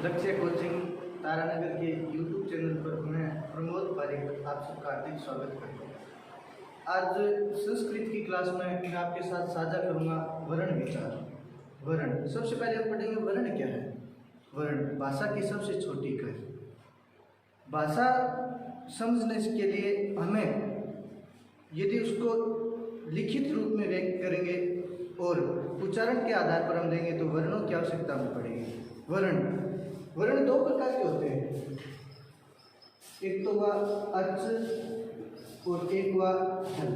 लक्ष्य कोचिंग तारानगर के YouTube channel पर मैं प्रमोद पारिक आप सबका हार्दिक स्वागत करता हूँ। आज संस्कृत की क्लास में मैं आपके साथ साझा करूँगा वर्ण विचार। वर्ण, सबसे पहले हम पढ़ेंगे वर्ण क्या है। वर्ण भाषा की सबसे छोटी इकाई। भाषा समझने के लिए हमें यदि उसको लिखित रूप में व्यक्त करेंगे और उच्चारण के आधार पर हम देंगे तो वर्णों की आवश्यकता हमें पड़ेगी। वर्ण दो प्रकार के होते हैं, एक तो हुआ अच और एक हुआ हल।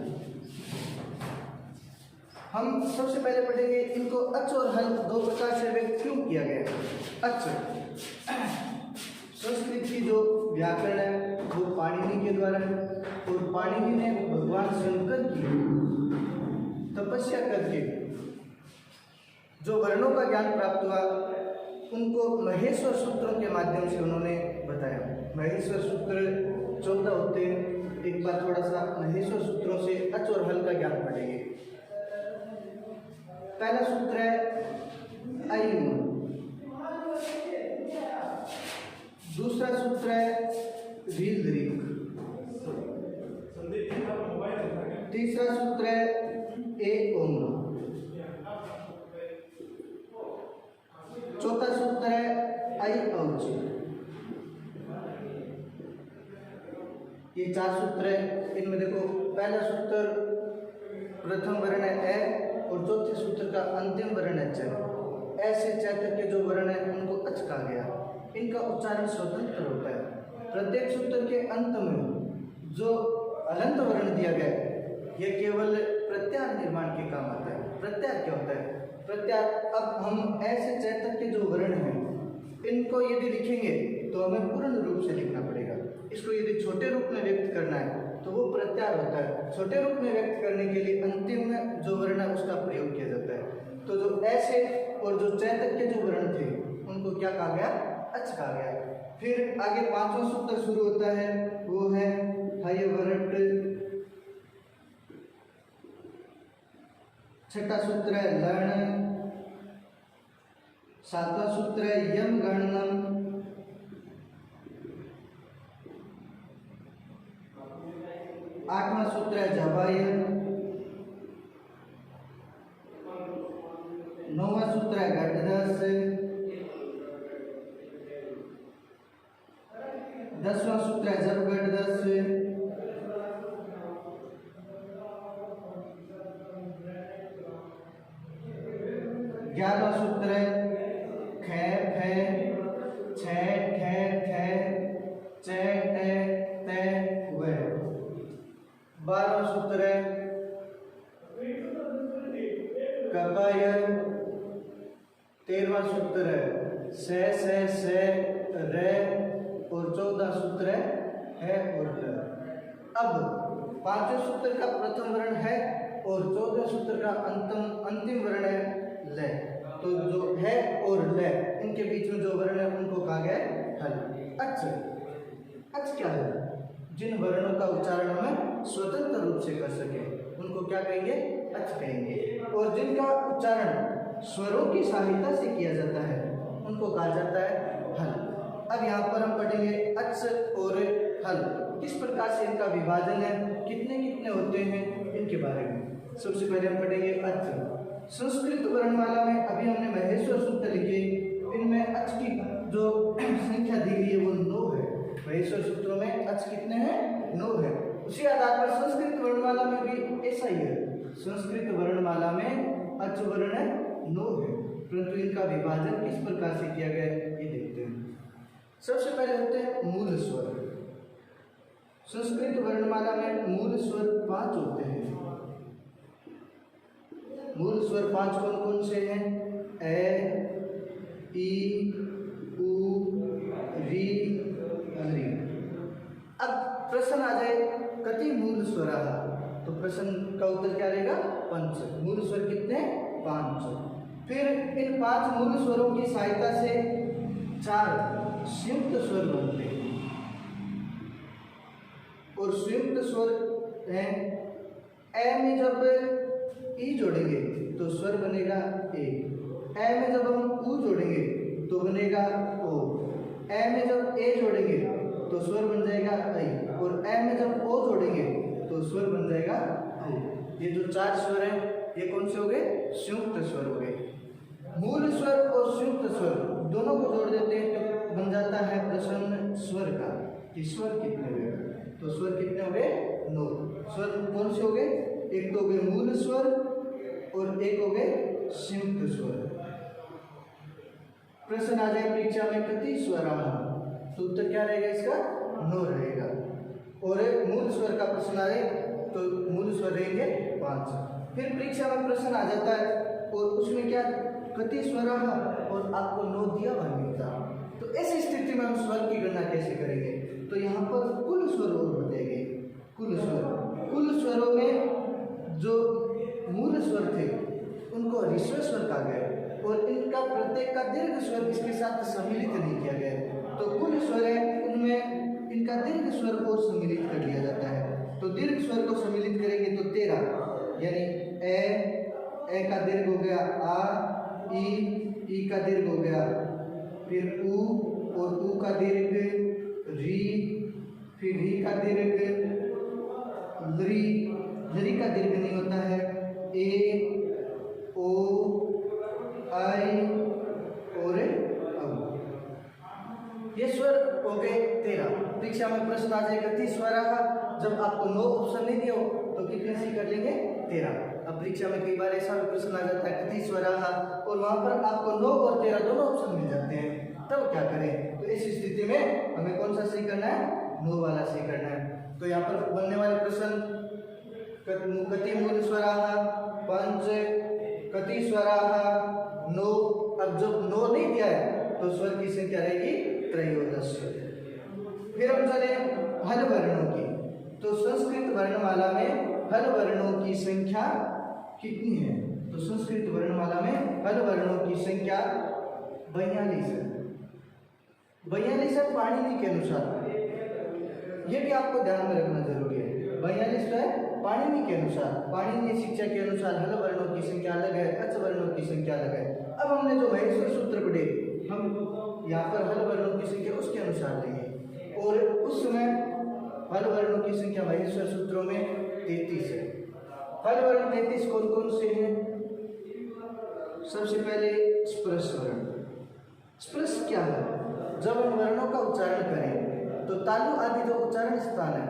हम सबसे पहले पढ़ेंगे इनको अच और हल दो प्रकार से व्यक्त क्यों किया गया। अच संस्कृत की जो व्याकरण है वो पाणिनि के द्वारा है और पाणिनि ने भगवान शंकर की तपस्या करके जो वर्णों का ज्ञान प्राप्त हुआ उनको महेश्वर सूत्रों के माध्यम से उन्होंने बताया। महेश्वर सूत्र 14 होते हैं। एक बार थोड़ा सा महेश्वर सूत्रों से अच और हल का ज्ञान पढ़ेंगे। पहला सूत्र है अयम, दूसरा सूत्र है रील, तीसरा सूत्र है ए ओम, चौथा सूत्र है आई औच। ये चार सूत्र है। इनमें देखो पहला सूत्र प्रथम वर्ण है ए और चौथे सूत्र का अंतिम वर्ण है च। ऐसे च तक के जो वर्ण है उनको अच कहा गया। इनका उच्चारण स्वतंत्र होता है। प्रत्येक सूत्र के अंत में जो अलंत वर्ण दिया गया है यह केवल प्रत्यार निर्माण के काम आता है। प्रत्यार क्या होता है? प्रत्यार, अब हम ऐसे चैतक के जो वर्ण हैं इनको यदि लिखेंगे तो हमें पूर्ण रूप से लिखना पड़ेगा। इसको यदि छोटे रूप में व्यक्त करना है तो वो प्रत्यार होता है। छोटे रूप में व्यक्त करने के लिए अंतिम में जो वर्ण है उसका प्रयोग किया जाता है। तो जो ऐसे और जो चैतक के जो वर्ण थे उनको क्या कहा गया? अच कहा गया। फिर आगे पांचवा सूत्र शुरू होता है, वो है हयवरट। छठा सूत्र है लर्ण, सातवां सूत्र है यम गणनम, आठवां सूत्र है जवायन, नौवां सूत्र है गढ़दस, 10वां सूत्र है जब गढ़दस, 11वां सूत्र है खे फे, छे ठे ठे, चे टे ते वे। 12वां सूत्र है कपाय। 13वां सूत्र है से रे और 14वां सूत्र है और ल। अब पांचवें सूत्र का प्रथम वर्ण है और 14वें सूत्र का अंतिम वर्ण है ले। तो जो है और ले इनके बीच में जो वर्ण है उनको कहा गया हल। अच क्या है? जिन वर्णों का उच्चारण हम स्वतंत्र रूप से कर सके उनको क्या कहेंगे? अच कहेंगे। और जिनका उच्चारण स्वरों की सहायता से किया जाता है उनको कहा जाता है हल। अब यहाँ पर हम पढ़ेंगे अच और हल किस प्रकार से इनका विभाजन है, कितने कितने होते हैं इनके बारे में। सबसे पहले हम पढ़ेंगे अच। संस्कृत वर्णमाला में अभी हमने महेश्वर सूत्र लिखे, इनमें अच की जो संख्या दी गई है वो 9 है। महेश्वर सूत्रों में अच कितने हैं? 9 है। उसी आधार पर संस्कृत वर्णमाला में भी ऐसा ही है। संस्कृत वर्णमाला में अच वर्ण 9 है, परंतु इनका विभाजन किस प्रकार से किया गया है ये देखते हैं। सबसे पहले होते हैं मूल स्वर। संस्कृत वर्णमाला में मूल स्वर 5 होते हैं। मूल स्वर 5 कौन कौन से हैं? ए, ई, उ, री, री। अब प्रश्न आ जाए कति मूल स्वर, तो प्रश्न का उत्तर क्या रहेगा? 5। मूल स्वर कितने? 5। फिर इन 5 मूल स्वरों की सहायता से 4 संयुक्त स्वर बनते हैं और संयुक्त स्वर हैं। ए में जब ई जोड़ेंगे तो स्वर बनेगा ए, ए में जब हम उ जोड़ेंगे तो बनेगा ओ, ए में जब ए जोड़ेंगे तो स्वर बन जाएगा ऐ, और ए में जब ओ जोड़ेंगे तो स्वर बन जाएगा औ। ये जो 4 स्वर है ये कौन से हो गए? संयुक्त स्वर हो गए। मूल स्वर और संयुक्त स्वर दोनों को जोड़ देते हैं तो बन जाता है प्रश्न स्वर का कि स्वर कितने हुए? तो स्वर कितने हो गए? 9। स्वर कौन से हो गए? एक तो हो गए मूल स्वर और एक हो गए संयुक्त स्वर। प्रश्न आ जाए परीक्षा में कति स्वराः, तो उत्तर क्या रहेगा इसका? 9 रहेगा। और मूल स्वर का प्रश्न आ जाए तो मूल स्वर रहेंगे 5। फिर परीक्षा में प्रश्न आ जाता है और उसमें क्या कति स्वराः और आपको 9 दिया हुआ मिलता, तो ऐसी स्थिति में हम स्वर की गणना कैसे करेंगे? तो यहाँ पर कुल स्वर और बतेंगे। कुल स्वरों में जो मूल स्वर थे उनको ह्रस्व स्वर कहा गया और इनका प्रत्येक का दीर्घ स्वर इसके साथ सम्मिलित नहीं किया गया। तो कुल स्वर है उनमें इनका दीर्घ स्वर को सम्मिलित कर लिया जाता है। तो दीर्घ स्वर को सम्मिलित करेंगे तो 13, यानी ए का दीर्घ हो गया आ, ई का दीर्घ हो गया, फिर उ और उ का दीर्घ री, फिर री का दीर्घ लरी का दीर्घ नहीं होता है, ए ओ आई और औ। ये स्वर हो गए 13। परीक्षा में प्रश्न आ जाएगा कति स्वराः, जब आपको 9 ऑप्शन नहीं दिया हो तो कितने से कर लेंगे? 13। अब परीक्षा में कई बार ऐसा भी प्रश्न आ जाता है कति स्वराः और वहां पर आपको 9 और 13 दोनों ऑप्शन मिल जाते हैं, तब क्या करें? तो इस स्थिति में हमें कौन सा सही करना है? 9 वाला सही करना है। तो यहाँ पर बनने वाले प्रश्न कति मूल स्वराः 5, कति स्वराः 9। अब जब 9 नहीं दिया है तो स्वर की संख्या रहेगी त्रयोदश। फिर हम चले हल वर्णों की। तो संस्कृत वर्णमाला में हल वर्णों की संख्या कितनी है? तो संस्कृत वर्णमाला में हल वर्णों की संख्या 42 है। 42 है पाणिनि के अनुसार, ये भी आपको ध्यान में रखना जरूरी है। 42 तो है पाणिनि के अनुसार, पाणिनि शिक्षा के अनुसार हल वर्णों की संख्या अलग है, अच वर्णों की संख्या अलग है। अब हमने जो महेश्वर सूत्र पढ़े, हम यहाँ पर हल वर्णों की संख्या उसके अनुसार लेंगे और उस समय हल वर्णों की संख्या महेश्वर सूत्रों में 33 है। हल वर्ण 33 कौन कौन से हैं? सबसे पहले स्पर्श वर्ण। स्पर्श क्या है? जब हम वर्णों का उच्चारण करें तो तालु आदि जो उच्चारण स्थान है,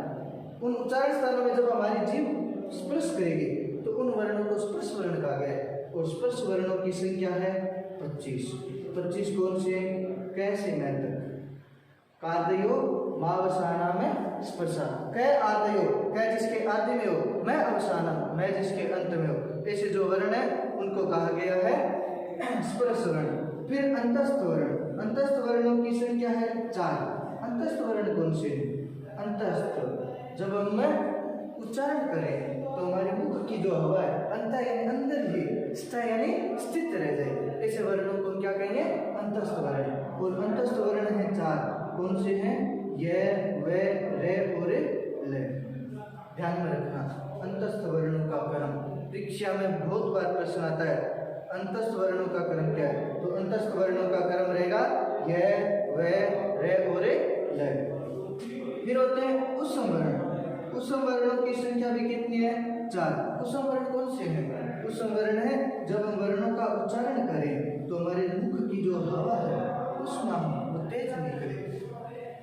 उन उच्चारण स्थानों में जब हमारी जीभ स्पर्श करेगी तो उन वर्णों को स्पर्श वर्ण कहा गया है। और स्पर्श वर्णों की संख्या है 25। 25 कौन से? कैसे मैं तक, कार्दयो मावसाना में स्पर्शा, कै आदयो, कै जिसके आदि में हो, मैं अवसाना, मैं जिसके अंत में हो, ऐसे जो वर्ण है उनको कहा गया है स्पर्श वर्ण। फिर अंतस्थ वर्ण। अंतस्थ वर्णों की संख्या है 4। अंतस्थ वर्ण कौन से? अंतस्थ जब हम उच्चारण करें तो हमारे मुख की जो हवा है अंत यानी अंदर ही, स्थ यानी स्थित रह जाए, ऐसे वर्णों को क्या कहेंगे? अंतस्थ वर्ण। और अंतस्थ वर्ण है 4। कौन से हैं? य, व, रे और ल। ध्यान में रखना अंतस्थ वर्णों का क्रम। परीक्षा में बहुत बार प्रश्न आता है अंतस्थ वर्णों का क्रम क्या है? तो अंतस्थ वर्णों का क्रम रहेगा य, व, रे और ल। फिर होते हैं उत्सम वर्ण। उत्सम वर्णों की संख्या भी कितनी है? 4। उत्सम वर्ण कौन से हैं? उत्सम वर्ण है जब हम वर्णों का उच्चारण करें तो हमारे मुख की जो हवा है उष्मा वो तेज निकले,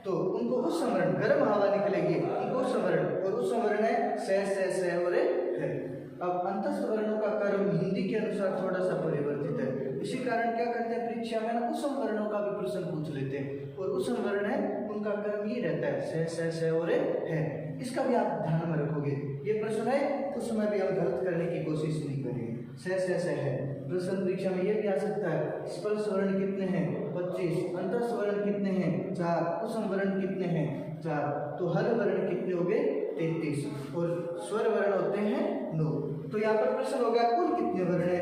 तो उनको उत्सम वर्ण, गर्म हवा निकलेगी उनको उत्सम वर्ण। और उत्सम वर्ण है से और है। अब अंतस्थ वर्णों का क्रम हिंदी के अनुसार थोड़ा सा परिवर्तित है, इसी कारण क्या करते हैं परीक्षा में ना उत्सम वर्णों का भी प्रश्न पूछ लेते हैं। और उत्सम वर्ण है उनका क्रम ये रहता है से और है। इसका भी आप ध्यान में रखोगे, ये प्रश्न है उस समय भी हम गलत करने की कोशिश नहीं करेंगे। से है। प्रश्न परीक्षा में ये भी आ सकता है स्पर्श वर्ण कितने हैं? 25। अंतस्थ वर्ण कितने हैं? 4। उत्सम वर्ण कितने हैं? 4। तो हल वर्ण कितने हो गए? 33। और स्वर वर्ण होते हैं 9। तो यहाँ पर प्रश्न हो गया कुल कितने वर्ण है?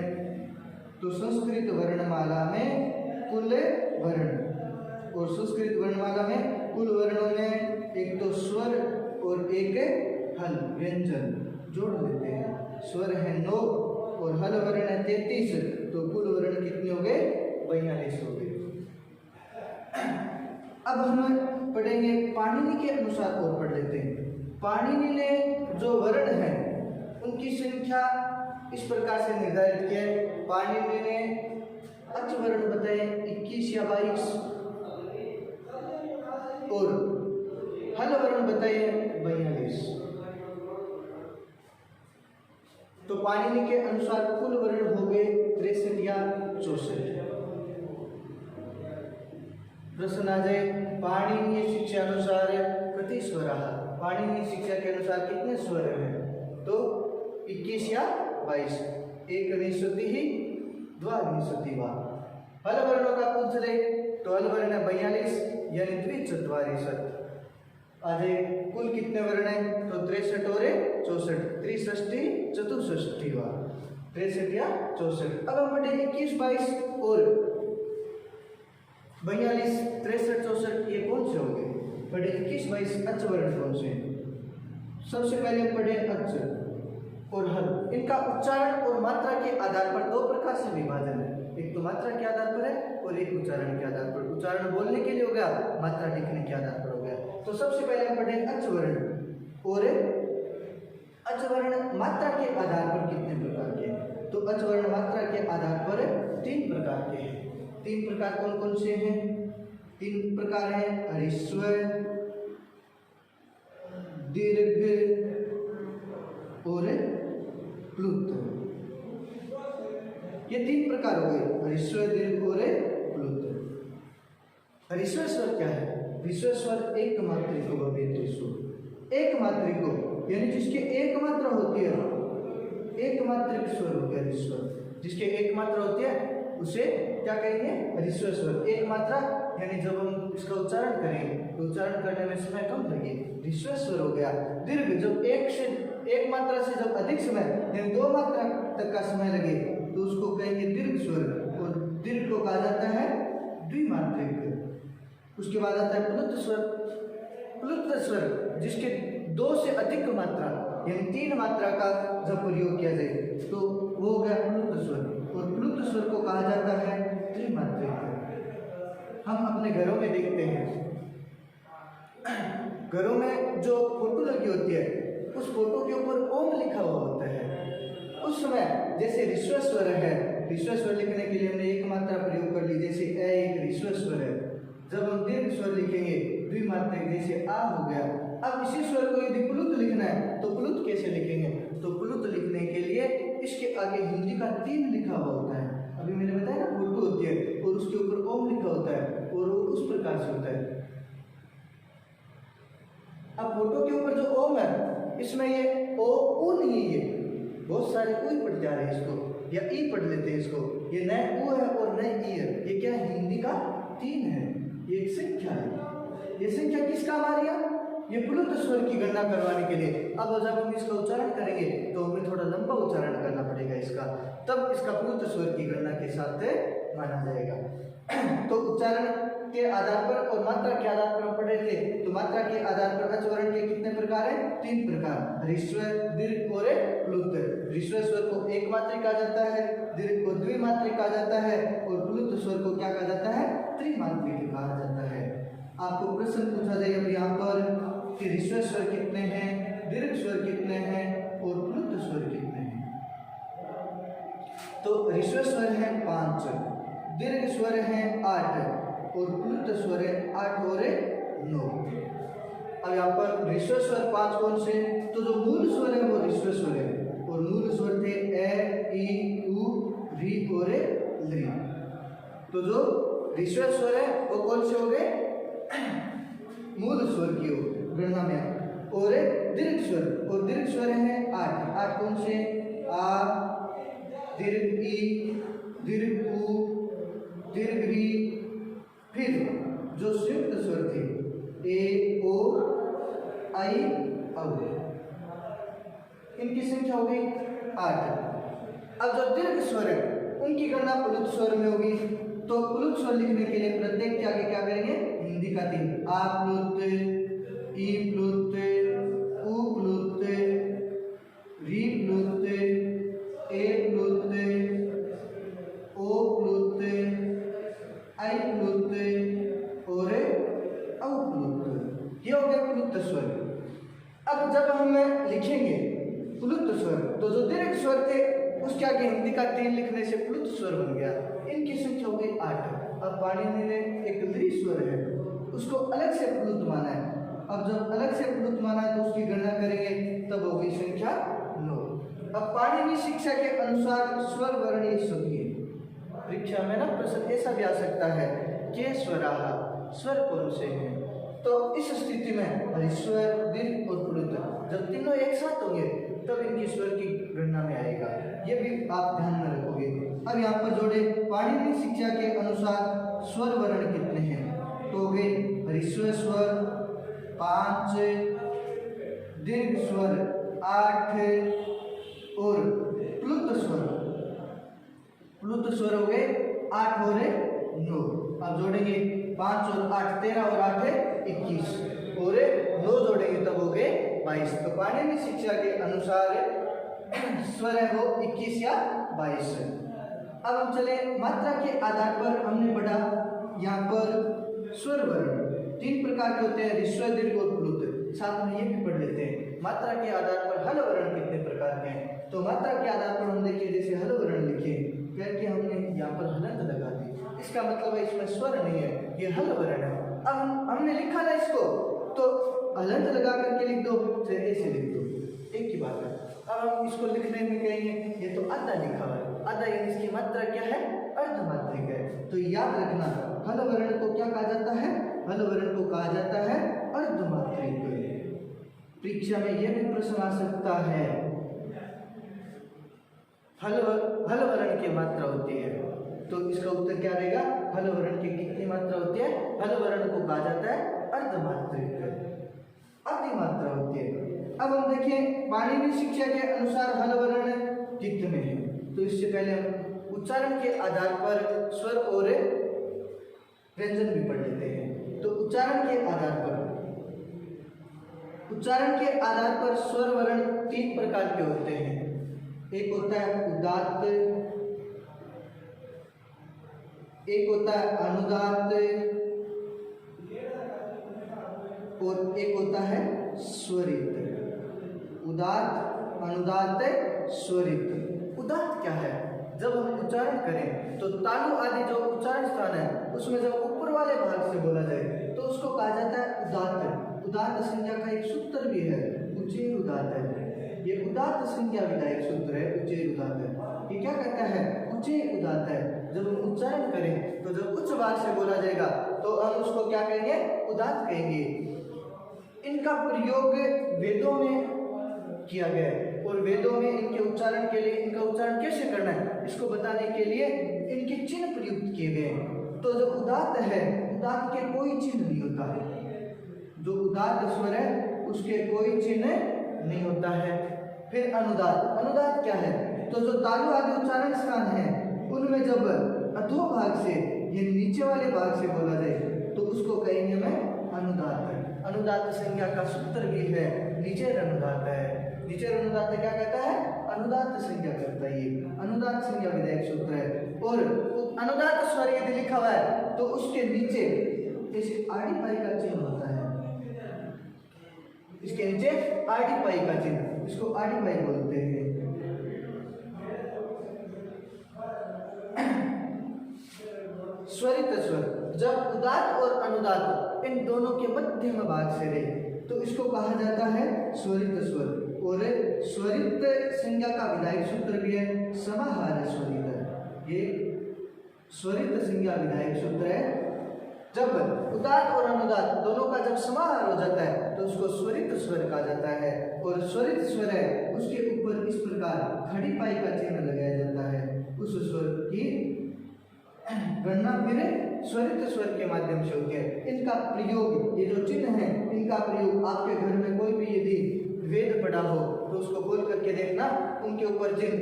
तो संस्कृत वर्णमाला में कुल वर्ण, और संस्कृत वर्णमाला में कुल वर्णों में एक तो स्वर और एक हल व्यंजन जोड़ देते हैं। स्वर है 9 और हल वर्ण है 33, तो कुल वर्ण कितने हो गए? 42 हो गए। अब हम पढ़ेंगे पाणिनि के अनुसार और पढ़ लेते हैं। पाणिनि ने जो वर्ण है उनकी संख्या इस प्रकार से निर्धारित किया है। पाणिनि ने अच वर्ण बताए 21 या 22 और हल वर्ण बताए 42। तो पाणिनि के अनुसार कुल वर्ण हो गए 63 या 64। प्रश्न आ जाए पाणिनीय शिक्षा अनुसार कति स्वराः, पाणिनीय शिक्षा के अनुसार कितने स्वर हैं? तो 21 या 22। एक विंशति ही द्वाविंशति वा। हल वर्णों का पूछ ले तो हल वर्ण 42 यानी त्रिचत्वारिंशत्। आज कुल कितने वर्ण हैं? तो 63 और 64, त्रिषष्टि चतुष्षष्टि वा, 63 या 64। अब हम पढ़े 21, 22 और 42, 63, 64 ये कौन से होंगे? पढ़े 21, 22 अच वर्ण कौन से हैं? सबसे पहले हम पढ़े अच और हल। इनका उच्चारण और मात्रा के आधार पर दो प्रकार से विभाजन है। एक तो मात्रा के आधार पर है और एक उच्चारण के आधार पर। उच्चारण बोलने के लिए हो गया, मात्रा लिखने के आधार पर हो गया। तो सबसे पहले हम पढ़े अच वर्ण और अच वर्ण मात्रा के आधार पर कितने प्रकार के हैं? तो अच वर्ण मात्रा के आधार पर 3 प्रकार के हैं। 3 प्रकार कौन कौन से हैं? 3 प्रकार हैं ह्रस्व, दीर्घ और प्लुत। ये 3 प्रकार हो गए, ह्रस्व, दीर्घ और प्लुत। ह्रस्व स्वर क्या है? ह्रस्व स्वर एक मात्रिक स्वर, एक मात्रिक यानी जिसके एक मात्रा होती है, एक मात्रिक स्वर हो गया ह्रस्व। जिसके एक मात्रा होती है उसे क्या कहेंगे? ह्रस्व स्वर। एक मात्रा यानी जब हम इसका उच्चारण करेंगे तो उच्चारण करने में समय कम लगे, ह्रस्व स्वर हो गया। दीर्घ जब एक मात्रा से जब अधिक समय यानी 2 मात्रा तक का समय लगे तो उसको कहेंगे दीर्घ स्वर। और दीर्घ को कहा जाता है द्विमात्रिक। उसके बाद आता है प्लुत स्वर। प्लुत स्वर जिसके 2 से अधिक मात्रा यानी 3 मात्रा का जब प्रयोग किया जाए तो वो हो गया प्लुत स्वर। और प्लुत स्वर को कहा जाता है त्रिमात्रिक। हम अपने घरों में देखते हैं, घरों में जो फोटो लगी होती है उस फोटो के ऊपर ओम लिखा हुआ होता है। उस समय जैसे ह्रस्व स्वर है, ह्रस्व स्वर लिखने के लिए हमने एक मात्रा प्रयोग कर ली, जैसे ए एक ह्रस्व स्वर है। जब हम दीर्घ स्वर लिखेंगे द्विमात्रिक, जैसे आ हो गया। अब इसी स्वर को यदि प्लुत लिखना है तो प्लुत कैसे लिखेंगे? तो प्लुत लिखने के लिए इसके आगे हिंदी का 3 लिखा हुआ होता है। अभी मैंने बताया ना फोटो होती है और उसके ऊपर ओम लिखा होता है और वो उस प्रकार से होता है। अब फोटो के ऊपर जो ओम है इसमें ये ओ ऊ नहीं है, बहुत सारे ऊ पढ़ जा रहे हैं इसको या ई पढ़ लेते हैं इसको। ये न ऊ है और न ई है। ये क्या है? हिंदी का 3 है। ये एक संख्या है। ये संख्या किस काम आ रही है? ये प्लुत स्वर की गणना करवाने के लिए। अब जब हम इसका उच्चारण करेंगे तो हमें थोड़ा लंबा उच्चारण करना पड़ेगा इसका, तब इसका प्लुत स्वर की गणना के साथ माना जाएगा। तो उच्चारण के आधार पर और मात्रा के आधार पर हम पढ़े थे। तो मात्रा के आधार पर अच वर्ण के कितने प्रकार हैं? 3 प्रकार, ह्रस्व, दीर्घ और प्लुत। ह्रस्व स्वर को एक मात्रिक कहा जाता है, दीर्घ को द्विमात्रिक कहा जाता है और प्लुत स्वर को क्या कहा जाता है? त्रिमात्रिक कहा जाता है। आपको प्रश्न पूछा जाए अब यहाँ पर कि ह्रस्व स्वर कितने हैं, दीर्घ स्वर कितने हैं और प्लुत स्वर कितने हैं? तो ह्रस्व स्वर है 5, दीर्घ स्वर है 8 और प्लुत स्वर है 8 और 9। अब यहाँ पर ह्रस्व स्वर 5 कौन से? तो जो मूल स्वर है वो ह्रस्व स्वर है और मूल स्वर थे ए, ई, उ, री और ली। तो जो ह्रस्व स्वर है वो कौन से हो गए? मूल स्वर की हो गणना में। और दीर्घ स्वर, और दीर्घ स्वर है 8 कौन से? आ, दीर्घ ई, दीर्घ उ, दीर्घ री, फिर जो संयुक्त स्वर थे ए, ओ, आई, औ। इनकी संख्या हो गई 8। अब जो दीर्घ स्वर है उनकी गणना प्लुत स्वर में होगी। तो प्लुत स्वर लिखने के लिए प्रत्येक के आगे क्या करेंगे? हिंदी का 3, आ प्लुत, ई प्लुत, उ प्लुत, री प्लुत, ए प्लुत, ओ प्लुत, आई प्लुत और अब जब हम लिखेंगे प्लुत स्वर, तो जो दीर्घ स्वर थे उसके आगे हिंदी का 3 लिखने से प्लुत स्वर बन गया। इनकी संख्या हो गई 8। अब पाणिनि ने एक दीर्घ स्वर है उसको अलग से प्लुत माना है। अब जब अलग से प्लुत माना है तो उसकी गणना करेंगे, तब होगी संख्या 9। अब पाणिनि शिक्षा के अनुसार स्वर वर्णीय सुनिए। परीक्षा में ना प्रश्न ऐसा भी आ सकता है के स्वराः, स्वर कौन से हैं? तो इस स्थिति में हरिस्वर, दीर्घ और प्लुत जब तीनों एक साथ होंगे तब इनकी स्वर की गणना में आएगा। ये भी आप ध्यान में रखोगे। अब यहाँ पर जोड़े पाणिनि शिक्षा के अनुसार स्वर वर्ण कितने हैं? तो हो गए हरिस्वर स्वर 5, दीर्घ स्वर 8 और प्लुत स्वर हो गए 8 और 9। अब जोड़ेंगे 5 और 8 13 और 8 21 और 9 जोड़ेंगे तब हो गए 22। तो पाणिनि शिक्षा के अनुसार स्वर है वो 21 या 22। अब हम चले मात्रा के आधार पर। हमने पढ़ा यहाँ पर स्वर वर्ण 3 प्रकार के होते हैं, ह्रस्व, दीर्घ और प्लुत। साथ में ये भी पढ़ लेते हैं मात्रा के आधार पर हल वर्ण कितने प्रकार के हैं। तो मात्रा के आधार पर हम देखिए, जैसे हल वर्ण लिखे करके हमने यहाँ पर हलंत लगा दी, इसका मतलब है इसमें स्वर नहीं है, ये हल वर्ण है। अब हमने लिखा ना इसको, तो हलंत लगा करके लिख दो, चाहे ऐसे लिख दो, एक ही बात है। अब हम इसको लिखने में कहेंगे ये तो आधा लिखा हुआ है, आधा यानी इसकी मात्रा क्या है? अर्धमात्रिक है। तो याद रखना हल वर्ण को क्या कहा जाता है? हल वर्ण को कहा जाता है अर्धमात्रिक। परीक्षा में यह भी प्रश्न आ सकता है हल वर्ण की मात्रा होती है, तो इसका उत्तर क्या रहेगा? हल वर्ण की कितनी मात्रा होती है? हल वर्ण को कहा जाता है अर्धमात्रिक, आधी मात्रा होती है। अब हम देखें पाणिनि शिक्षा के अनुसार हल वर्ण कितने हैं। तो इससे पहले हम उच्चारण के आधार पर स्वर और व्यंजन भी पढ़ लेते हैं। तो उच्चारण के आधार पर स्वर वर्ण 3 प्रकार के होते हैं। एक होता है उदात्त, एक होता है अनुदात्त और एक होता है स्वरित। उदात्त, अनुदात्त, स्वरित। उदात्त क्या है? जब हम उच्चारण करें तो तालु आदि जो उच्चारण स्थान है उसमें जब ऊपर वाले भाग से बोला जाए तो उसको कहा जाता है उदात्त। उदात्त संज्ञा का एक सूत्र भी है, उच्चैर उदात्त है। ये उदात्त संज्ञा विधायक सूत्र है, उच्चैर उदात्त है। ये क्या कहता है? उच्चैर उदात्त है। जब हम उच्चारण करें तो जब उच्च भाग से बोला जाएगा तो हम उसको क्या कहेंगे? उदात्त कहेंगे। इनका प्रयोग वेदों में किया गया है और वेदों में इनके उच्चारण के लिए, इनका उच्चारण कैसे करना है इसको बताने के लिए इनके चिन्ह प्रयुक्त किए गए हैं। तो जो उदात्त है, उदात्त के कोई चिन्ह नहीं होता है। जो उदात्त स्वर है उसके कोई चिन्ह नहीं होता है। फिर अनुदात्त, अनुदात्त क्या है? तो जो तालु आदि उच्चारण स्थान है उनमें जब अधो भाग से ये नीचे वाले भाग से बोला जाए तो उसको कहेंगे मैं अनुदात्त। अनुदात्त संज्ञा का सूत्र भी है निचेर अनुदात्त है। निचेर अनुदात्त क्या कहता है? अनुदात्त संज्ञा करता है। ये अनुदात्त संज्ञा विधायक सूत्र है। और अनुदात्त स्वर यदि लिखा हुआ है तो उसके नीचे जैसे आड़ी पाई का चिन्ह होता है, इसके नीचे आड़ी पाई का चिन्ह, इसको आड़ी पाई बोलते हैं। स्वरित स्वर जब उदात्त और अनुदात्त इन दोनों के मध्यम भाग से रहे तो इसको कहा जाता है स्वरित स्वर। और स्वरित संज्ञा का विधायक सूत्र भी है समाहार स्वरित। ये स्वरित संज्ञा विधायक सूत्र है। जब उदात्त और अनुदात्त दोनों का जब समाहार हो जाता है तो उसको स्वरित स्वर कहा जाता है। और स्वरित स्वर है उसके ऊपर इस प्रकार खड़ी पाई का चिन्ह लगाया जाता है। उस स्वर की गणना फिर स्वरित स्वर के माध्यम से होती है। इनका प्रयोग, ये जो चिन्ह है इनका प्रयोग आपके घर में कोई भी यदि वेद पढ़ा हो तो उसको खोल करके देखना, उनके ऊपर चिन्ह,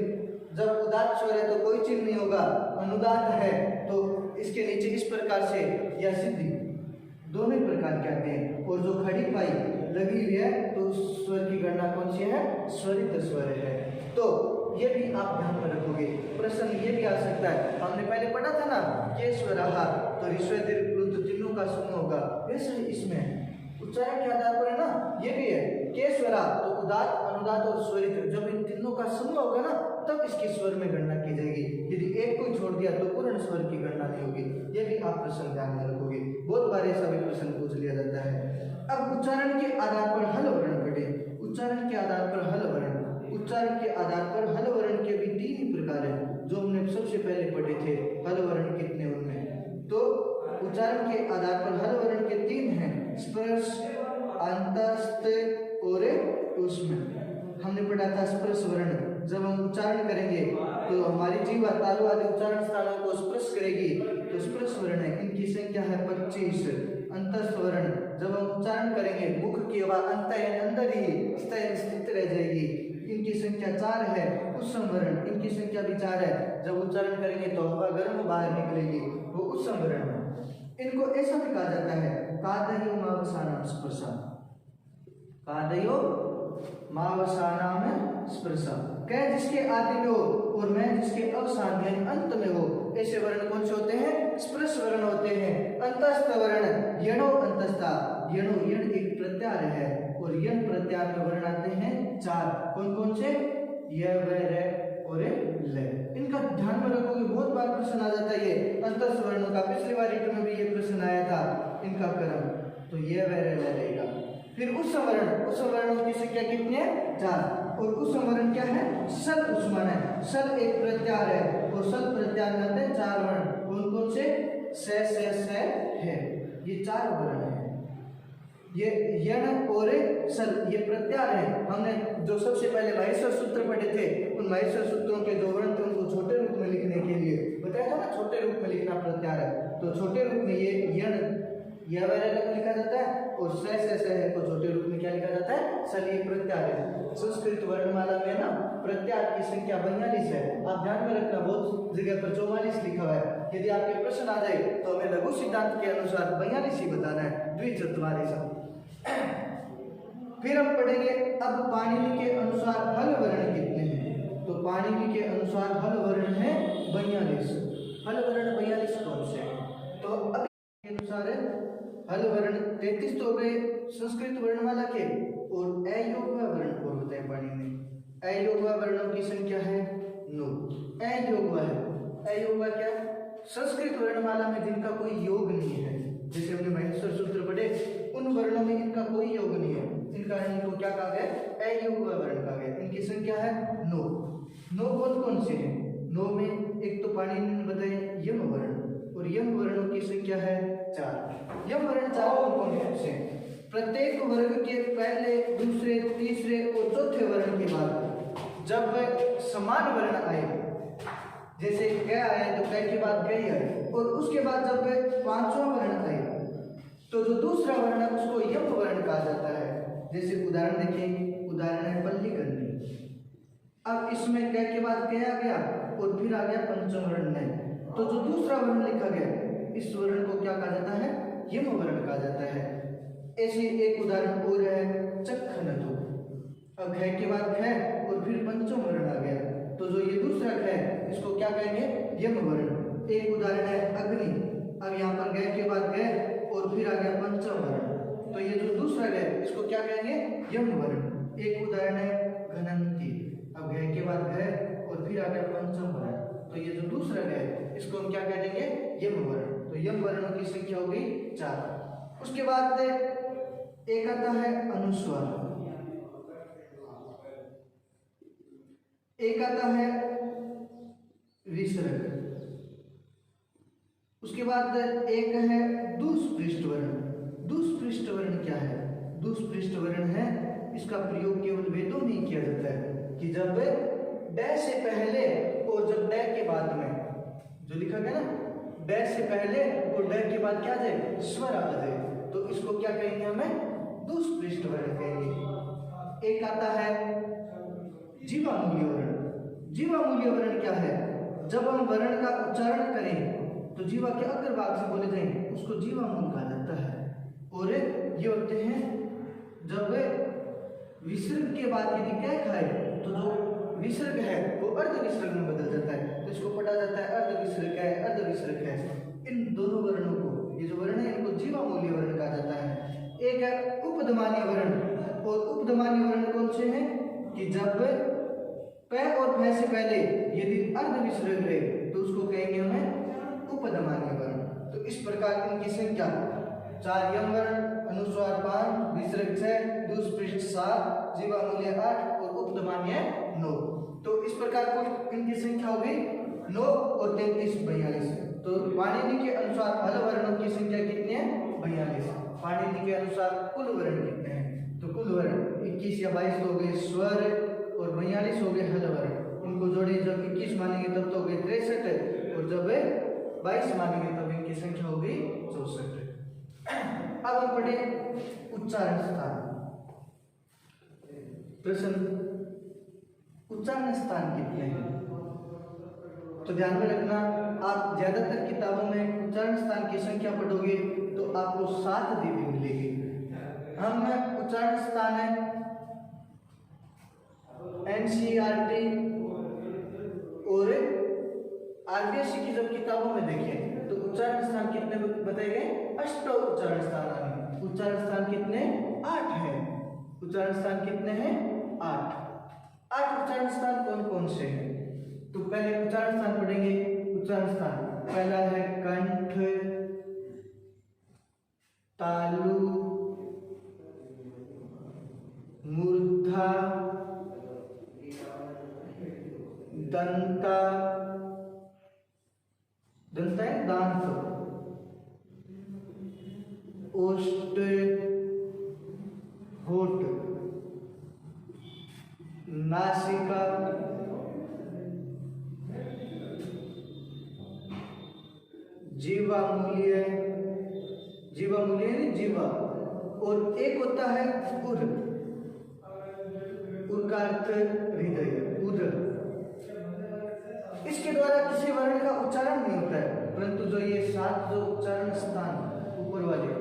जब उदात्त स्वर है तो कोई चिन्ह नहीं होगा, अनुदात्त है तो इसके नीचे इस प्रकार से या सिद्धि दोनों ही प्रकार के आते हैं। और जो खड़ी पाई लगी हुई है तो उस स्वर की गणना कौन सी है? स्वरित स्वर है। तो ये भी आप ध्यान में रखोगे। प्रश्न ये भी आ सकता है, हमने पहले पढ़ा था ना के स्वराः, तो ऋस्व दीर्घ प्लुत तीनों का समूह होगा, वैसे इसमें उच्चारण के आधार पर है ना, ये भी है के स्वरा, तो उदात, अनुदात और स्वरित, जब इन तीनों का समूह होगा ना तब इसकी स्वर में गणना की जाएगी। यदि एक को छोड़ दिया तो पूर्ण स्वर की गणना नहीं होगी। ये भी आप प्रश्न ध्यान में रखोगे, बहुत बार ऐसा भी प्रश्न पूछ लिया जाता है। अब उच्चारण के आधार पर हल वर्ण पढ़े। उच्चारण के आधार पर हल वर्ण, उच्चारण के आधार पर हल वर्ण के भी 3 ही प्रकार हैं जो हमने सबसे पहले पढ़े थे। हल वर्ण कितने उनमें, तो उच्चारण के आधार पर हल वर्ण के 3 हैं, स्पर्श, अंतस्थ और ऊष्म। हमने पढ़ा था स्पर्श वर्ण, जब हम उच्चारण करेंगे तो हमारी जीवा तालु आदि उच्चारण स्थानों को स्पर्श करेगी तो स्पर्श वर्ण है, इनकी संख्या है 25। अंतस्थ वर्ण, जब हम उच्चारण करेंगे मुख की आवाज अंत अंदर ही स्थित रह जाएगी, इनकी संख्या 4 है। उत्सम वर्ण, इनकी संख्या भी 4 है, जब उच्चारण करेंगे तो हवा गर्म बाहर निकलेगी, वो उत्सम वर्ण है। इनको ऐसा भी कहा जाता है कादयो मावसानाम स्पर्शा, कादयो मावसानाम स्पर्शा, कह जिसके आदि में हो और मैं जिसके अवसान यानी अंत में हो, ऐसे वर्ण कौन से होते हैं, स्पर्श वर्ण होते हैं। अंतस्थ वर्ण, यणो अंतस्था, यणो यण एक प्रत्यार है और यण प्रत्यार में वर्ण आते हैं 4, कौन कौन से, य व र और ल। इनका ध्यान में रखोगे, बहुत बार प्रश्न आ जाता है ये अंतस्थ वर्णों का, पिछली बार रीट में भी ये प्रश्न आया था इनका क्रम, तो य व र ल रहेगा। फिर उत्सम वर्ण, उत्सम वर्णों की संख्या कितनी है, 4, और उत्सम वर्ण क्या है, सल उस्मान है, सल एक प्रत्यार है और सल प्रत्यार में आते हैं 4 वर्ण, कौन कौन से, स है, ये 4 वर्ण है। ये यण और सल ये प्रत्यार है। हमने जो सबसे पहले माहेश्वर सूत्र पढ़े थे, उन माहेश्वर सूत्रों के जो वर्ण थे उनको छोटे रूप में लिखने के लिए बताया था ना, छोटे रूप में लिखना प्रत्यार है, तो छोटे रूप में ये यण यह वैराग्य लिखा जाता है और स को छोटे रूप में क्या लिखा जाता है, सल ये प्रत्यार है। संस्कृत वर्णमाला में ना प्रत्यार की संख्या 42 है, आप ध्यान में रखना, बहुत जगह पर 44 लिखा हुआ है। यदि आपके प्रश्न आ जाए तो हमें लघु सिद्धांत के अनुसार 42 ही बताना है, द्विचत्वारी सब। फिर हम पढ़ेंगे अब पाणिनि के अनुसार हल वर्ण कितने हैं, तो पाणिनि के अनुसार हल वर्ण है 42। हल वर्ण 42 कौन से, तो अब के अनुसार हल वर्ण 33 तो हो गए संस्कृत वर्णमाला के, और अयोगवा वर्ण कौन होते हैं पाणिनि में, अयोगवा वर्णों की संख्या है 9। अयोगवा है, अयोगवा क्या, संस्कृत वर्णमाला में जिनका कोई योग नहीं है, जैसे हमने महेश्वर सूत्र पढ़े उन वर्णों में इनका कोई योग नहीं है, इनका इनको क्या कहा गया, अयोगवा वर्ण कहा गया। इनकी संख्या है 9। 9 कौन कौन से हैं, 9 में एक तो पाणिनि ने बताए यम वर्ण, और यम वर्णों की संख्या है 4। यम वर्ण 4 कौन से हैं, प्रत्येक वर्ग के पहले, दूसरे, तीसरे और चौथे वर्ण के बाद जब समान वर्ण आए, जैसे ग आए तो ग के बाद ग आए, और उसके बाद जब 5वां वर्ण आए तो जो दूसरा वर्ण है उसको यम वर्ण कहा जाता है। जैसे उदाहरण देखें, उदाहरण है पल्लीकरणी, अब इसमें ग के बाद ग आ गया और फिर आ गया पंचम वर्ण में, तो जो दूसरा वर्ण लिखा गया इस वर्ण को क्या कहा जाता है, यम वर्ण कहा जाता है। ऐसे एक उदाहरण और है चक्खनतु, अब घ के बाद घ और फिर पंचम वर्ण आ गया, तो जो ये दूसरा घ है इसको क्या कहेंगे, यम वर्ण। एक उदाहरण है अग्नि, अब यहाँ पर घ के बाद घ और फिर आ गया पंचम वर्ण, तो ये जो दूसरा घ है इसको क्या कहेंगे, यम वर्ण। एक उदाहरण है घनंती, अब घ के बाद घ और फिर आ गया पंचम वर्ण, तो ये जो दूसरा घ है इसको हम क्या कह देंगे, यम वर्ण। तो यम वर्णों की संख्या हो गई 4। उसके बाद एक आता है अनुस्वार, एक आता है विसर्ग, उसके बाद एक है दुष्पृष्ठ वर्ण। दुष्पृष्ठ वर्ण क्या है, दुष्पृष्ठ वर्ण है इसका प्रयोग केवल वेदों में किया जाता है कि जब ड से पहले और जब ड के बाद में जो लिखा गया ना, ड से पहले और ड के बाद क्या जाए, स्वर आ जाए, तो इसको क्या कहेंगे, हमें दुष्पृष्ठ वर्ण कहेंगे। एक आता है जीवामूल्य वर्ण। जीवामूल्य वर्ण क्या है, जब हम वर्ण का उच्चारण करें तो जीवा के अग्र भाग से बोले जाएंगे उसको जीवामूल कहा जाता है। और ये होते हैं जब विसर्ग के बाद यदि क्या खाए तो जो विसर्ग है वो अर्ध विसर्ग में बदल जाता है, तो इसको पढ़ा जाता है अर्ध विसर्ग है, अर्ध विसर्ग है। इन दोनों वर्णों को, ये जो वर्ण है इनको जीवामूल्य वर्ण कहा जाता है। एक है उपधमानी वर्ण। और उपधमानी वर्ण कौन से हैं कि जब प और फ से पहले यदि अर्ध विसर्ग रहे तो उसको कहेंगे हमें उपधमानी वर्ण। तो इस प्रकार इनकी संख्या 4 यम वर्ण, अनुस्वार 5, विसर्ग 6, दुष्पृष्ठ 7, जीवा मूल्य 8 और उपधमानी 9। तो इस प्रकार कुल इनकी संख्या हो गई 9 और 33 42। तो पाणिनि के अनुसार हल वर्णों की संख्या कितनी है 42। पाणिनि के अनुसार कुल वर्ण कितने हैं तो कुल वर्ण 21 या 22 हो गए स्वर और 42 हो गए हल वर्ण। इनको जोड़े जब 21 मानेंगे तब तो हो गए 63 और जब 22 मानेंगे तब इनकी संख्या हो गई 64। अब हम पढ़े उच्चारण स्थान। प्रश्न उच्चारण स्थान कितने हैं तो ध्यान में रखना, आप ज्यादातर किताबों में उच्चारण स्थान की संख्या पढ़ोगे तो आपको 7 दी हुई मिलेगी। हम उच्चारण स्थान है एनसीईआरटी और आरबीएससी की जब किताबों में देखें तो उच्चारण स्थान कितने बताए गए 8 उच्चारण स्थान आए। उच्चारण स्थान कितने 8 हैं। उच्चारण स्थान कितने हैं 8 उच्चारण स्थान कौन कौन से हैं तो पहले उच्चारण स्थान पढ़ेंगे। उच्चारण स्थान पहला है कंठ, तालु, मूर्धा, दंता, दंता है दांत, ओष्ठ, होठ, नासिका, जीवा मूल्य, जीवा मूल्य नहीं जीवा, और एक होता है उर, उर का अर्थ हृदय, उदर। इसके द्वारा किसी वर्ण का उच्चारण नहीं होता है, परंतु जो ये 7 जो उच्चारण स्थान ऊपर वाले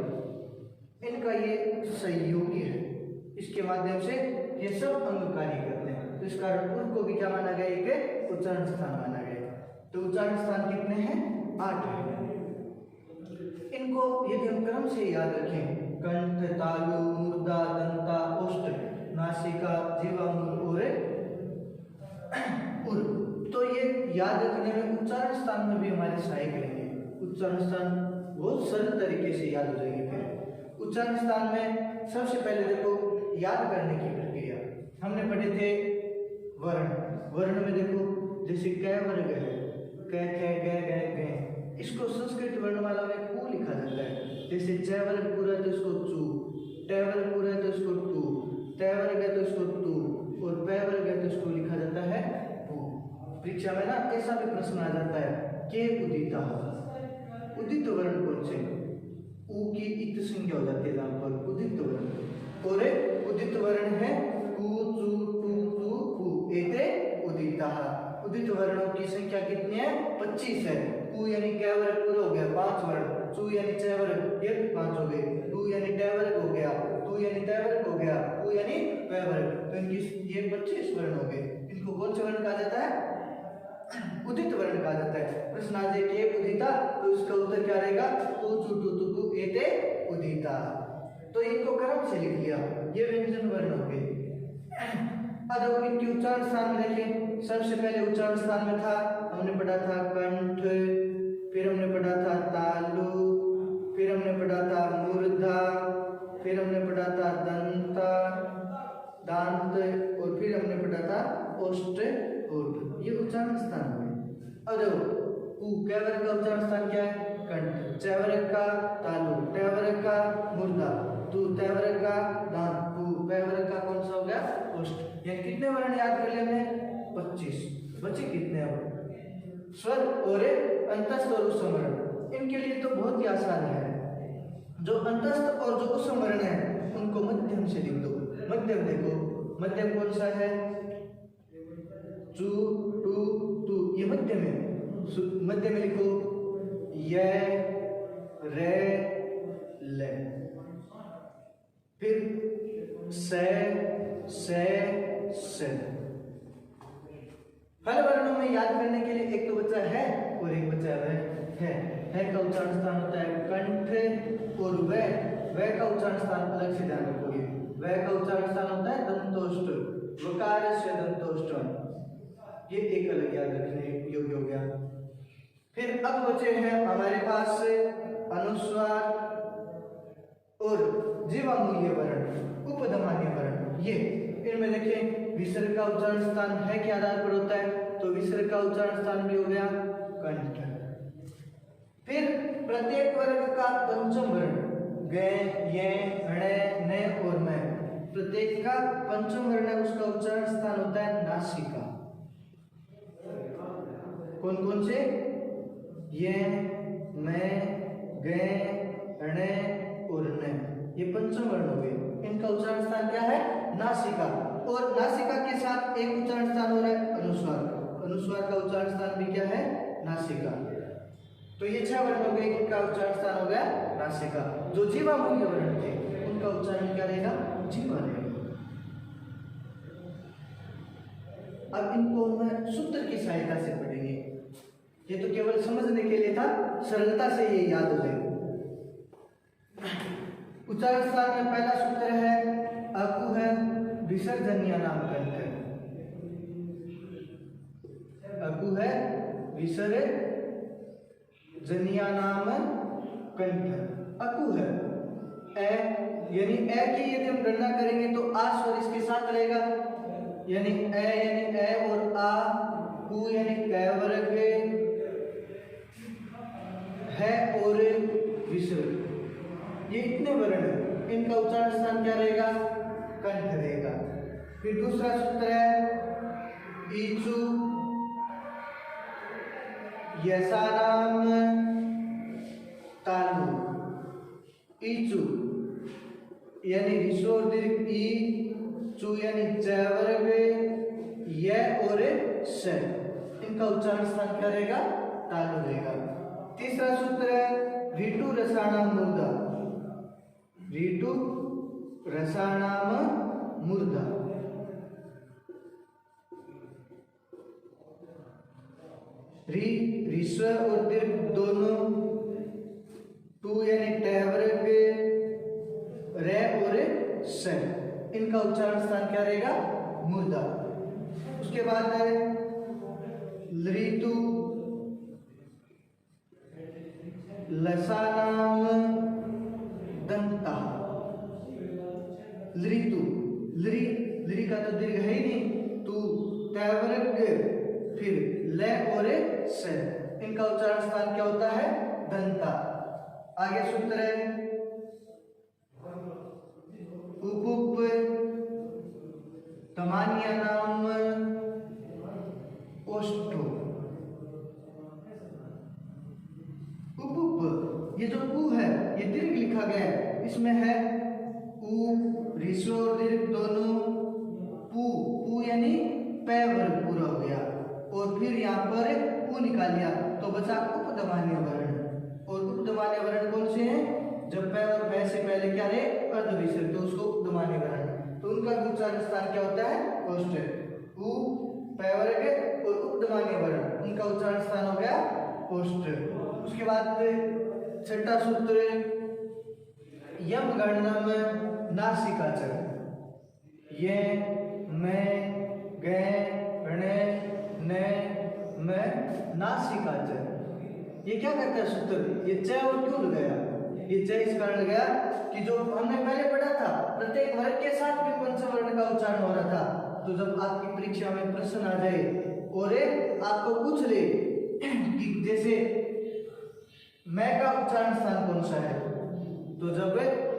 इनका ये सहयोगी है। इसके माध्यम से ये सब अंग कार्य करते हैं। तो इस कारण उर को भी क्या माना गया एक उच्चारण स्थान माना गया। तो उच्चारण स्थान कितने हैं 8 हैं। इनको यदि हम क्रम से याद रखें कंठ, तालु, मूर्धा, दंता, ओष्ठ, नासिका, जीवामूल और उर, तो ये याद रखने में उच्चारण स्थान में भी हमारे सहायक रहेंगे। उच्चारण स्थान बहुत सरल तरीके से याद हो जाएंगे। फिर उच्चारण स्थान में सबसे पहले देखो याद करने की प्रक्रिया हमने पढ़े थे वर्ण। वर्ण में देखो जैसे क वर्ग है क ख ग घ घ, इसको संस्कृत वर्णमाला में कु लिखा जाता है। जैसे च वर्ग पूरा है तो इसको चू, ट वर्ग पूरा है तो इसको टू, त वर्ग है तो इसको टू और प वर्ग है तो इसको लिखा जाता है पू। परीक्षा में ना ऐसा भी प्रश्न आ जाता है के उदिता, उदित वर्ण कौन से, उ की इत संज्ञा हो जाती है जहां पर उदित वर्ण। और उदित वर्ण है कु चू टू टू कु, एते उदिता। उदित वर्णों की संख्या कितनी है 25 है। कु यानी क वर्ग पूरा हो गया 5 वर्ण, चू यानी च वर्ग ये 5 हो गए, टू यानी ट वर्ग हो गया, टू यानी त वर्ग हो गया, कु यानी प वर्ग, तो इनकी ये 25 वर्ण हो गए। इनको कौन से वर्ण कहा जाता है उदित वर्ण कहा जाता है। प्रश्न आ जाए के उदिता तो इसका उत्तर क्या रहेगा तू चू टू टू टू एते उदिता। तो इनको क्रम से लिख लिया, ये व्यंजन वर्ण हो गए। अब इनके उच्चारण स्थान में देखें। सबसे पहले उच्चारण स्थान में था हमने पढ़ा था कंठ, फिर हमने पढ़ा था तालु, फिर हमने पढ़ा था मूर्धा, फिर हमने पढ़ा था दंता दांत और फिर हमने पढ़ा था ओष्ठ होठ। ये उच्चारण स्थान हुए। अब देखो उ क वर्ग का उच्चारण स्थान क्या है कंठ, च वर्ग का तालु, ट वर्ग का मूर्धा, तू त वर्ग का दांत, पू प वर्ग का कौन सा हो गया ओष्ठ। ये कितने वर्ण याद कर लिए हमने 25। बचे कितने अब स्वर और अंतस्थ और उसम वर्ण। इनके लिए तो बहुत ही आसान है। जो अंतस्थ और जो उसम वर्ण है उनको मध्यम से लिख दो। मध्यम देखो मध्यम कौन सा है चू टू टू, ये मध्यम है। मध्य में लिखो य रे ले, फिर से हर वर्णों में याद करने के लिए एक तो बच्चा है और एक बच्चा है। का उच्चारण स्थान होता है कंठ और व वह का उच्चारण स्थान अलग से ध्यान रखोगे। वह का उच्चारण स्थान होता है दंतोष्ठ, वकारस्य दंतोष्ठ, ये एक अलग याद रखने योग्य हो गया। फिर अब बचे हैं हमारे पास अनुस्वार और जीवामूल्य वर्ण, उपधमान्य वर्ण। ये इनमें देखें विसर्ग का उच्चारण स्थान है के आधार पर होता है, तो विसर्ग का उच्चारण स्थान भी हो गया कंठ। फिर प्रत्येक वर्ग का पंचम वर्ण ग, ये, ण, न और मैं, प्रत्येक का पंचम वर्ण है उसका उच्चारण स्थान होता है नासिका। कौन कौन से? ये, मैं, ग, ण और न, ये पंचम वर्ण हो गए। इनका उच्चारण स्थान क्या है? नासिका। और नासिका के साथ एक उच्चारण स्थान हो रहा है अनुस्वार। अनुस्वार का उच्चारण स्थान भी क्या है? नासिका। तो ये 6 वर्ण हो गए, इनका उच्चारण स्थान हो गया नासिका। जो जीवामूल्य वर्ण थे उनका उच्चारण क्या रहेगा? जीवा रहेगा। अब इनको हम सूत्र की सहायता से पढ़ेंगे। ये तो केवल समझने के लिए था, सरलता से ये याद हो जाए। उच्चारण स्थान में पहला सूत्र है अकु है विसर्जनीय नाम कंठ। अकु है विसर्जनीय नाम कंठ। अकु है ए, यानी ए की यदि हम गणना करेंगे तो आ स्वर इसके साथ रहेगा, यानी ए और आ, कु यानी कै वर्ग है और विसर्ग, ये इतने वर्ण है, इनका उच्चारण स्थान क्या रहेगा? कंठ रहेगा। फिर दूसरा सूत्र है ईचु यसानाम तालु। ईचु यानी ऋषो और दीर्घ ई, चु यानी च वर्ग, य और स, इनका उच्चारण स्थान क्या रहेगा? तालु रहेगा। तीसरा सूत्र है ऋतु रसाणाम मूर्धा। ऋतु रसाणाम मूर्धा। ऋस्व और दीर्घ दोनों, टू यानी ट वर्ग, रे और स, इनका उच्चारण स्थान क्या रहेगा? मूर्धा। उसके बाद है ऋतु लसानाम दंता। ऋतु, लृ का तो दीर्घ है ही नहीं, तू तय वर्ग फिर ल और स, इनका उच्चारण स्थान क्या होता है? दंता। आगे सूत्र है उपुप तमानिया नाम ओष्ठो। उपुप, ये जो उ है ये दीर्घ लिखा गया है, इसमें है उ, ऋषो और दीर्घ दोनों, पू, पू यानी पै वर्ग पूरा हो गया, और फिर यहाँ पर उ निकाल लिया तो बचा उपधमान्य वर्ण। और उपधमान्य वर्ण कौन से हैं? जब पै और पै से पहले क्या रहे? अर्ध विसर्ग, तो उसको उपधमान्य वर्ण। तो उनका उच्चारण स्थान क्या होता है? ओष्ठ। उ, पै वर्ग और उपधमान्य वर्ण, उनका उच्चारण स्थान हो गया ओष्ठ। उसके बाद छठा सूत्र यम गणनम नासिकाचर। ये, मैं, ग, ण, न, म, नासिकाचर। ये क्या कहता है सूत्र? ये च और क्यों लगाया? ये च इस कारण लगाया कि जो हमने पहले पढ़ा था प्रत्येक वर्ग के साथ भी पंचवर्ण का उच्चारण हो रहा था। तो जब आपकी परीक्षा में प्रश्न आ जाए और आपको पूछ ले कि जैसे मैं का उच्चारण स्थान कौन सा है, तो जब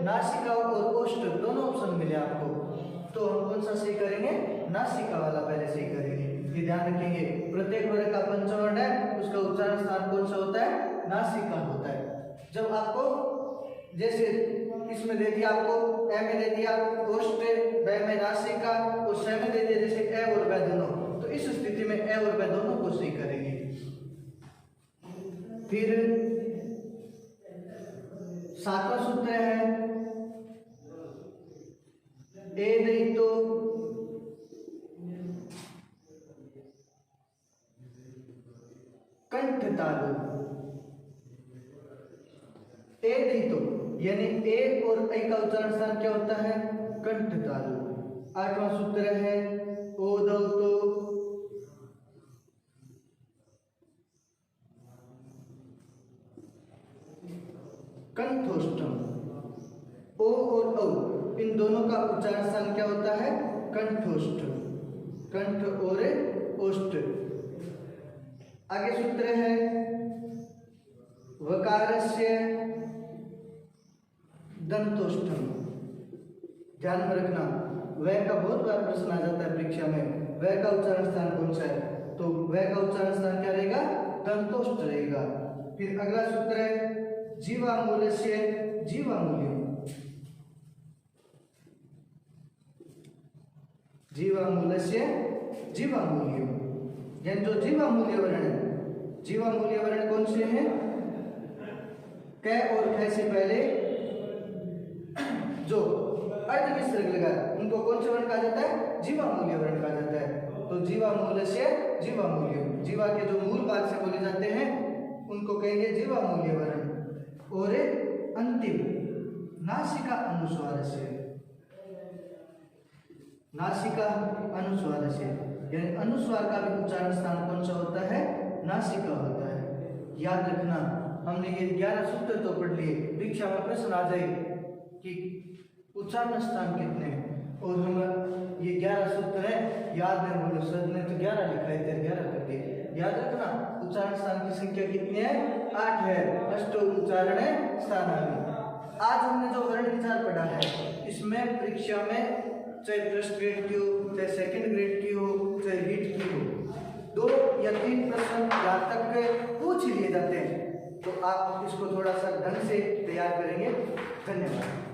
नासिका और ओष्ठ दोनों ऑप्शन मिले आपको, तो हम कौन सा सही करेंगे? नासिका वाला पहले सही करेंगे। ये ध्यान रखेंगे, प्रत्येक वर्ग का पंचवर्ण है उसका उच्चारण स्थान कौन सा होता है? नासिका होता है। जब आपको जैसे इसमें दे दिया, आपको ए में दे दिया ओष्ठ, ब में नासिका और स में दे दिया जैसे ए और ब दोनों, तो इस स्थिति में ए और ब दोनों को सही करेंगे। फिर सातवां सूत्र है ए दहितो कंठ तालु। ए दहितो यानी ए और ऐ का उच्चारण स्थान क्या होता है? कंठ तालु। 8वां सूत्र है ओ दौ तो कंठोष्ठम। ओ और औ इन दोनों का उच्चारण स्थान क्या होता है? कंठोष्ठ। कंठ और ओष्ठ। आगे सूत्र है वकारस्य दंतोष्ठम। ध्यान में रखना, वह का बहुत बार प्रश्न आ जाता है परीक्षा में, वह का उच्चारण स्थान कौन सा है? तो वह का उच्चारण स्थान क्या रहेगा? दंतोष्ठ रहेगा। फिर अगला सूत्र है जीवामूलस्य जीवामूल्यम। जीवामूलस्य जीवामूल्यम, यानी जो जीवामूल्य वर्ण है, जीवामूल्य वर्ण कौन से हैं? क और ख से पहले जो अर्ध विसर्ग लगा उनको कौन से वर्ण कहा जाता है? जीवामूल्य वर्ण कहा जाता है। तो जीवामूलस्य जीवामूल्यम, जीवा के जो मूल भाग से बोले जाते हैं उनको कहेंगे जीवामूल्य वर्ण। और अंतिम नासिका अनुस्वार से, नासिका अनुस्वार से, यानी अनुस्वार का भी उच्चारण स्थान कौन सा होता है? नासिका होता है। याद रखना, हमने ये 11 सूत्र तो पढ़ लिए, परीक्षा में प्रश्न आ जाए कि उच्चारण स्थान कितने हैं, और हम ये 11 सूत्र है याद नहीं, बोलो सर ने तो 11 लिखा है, इधर 11 कर दिए। याद रखना उच्चारण स्थान की संख्या कितनी है? 8 है। अष्टो उच्चारण स्थानानि। आज हमने जो वर्ण विचार पढ़ा है इसमें परीक्षा में चाहे फर्स्ट ग्रेड की हो, चाहे सेकंड ग्रेड की हो, चाहे रीट की हो, 2 या 3 प्रश्न यहाँ तक पूछ लिए जाते हैं। तो आप इसको थोड़ा सा ढंग से तैयार करेंगे। धन्यवाद।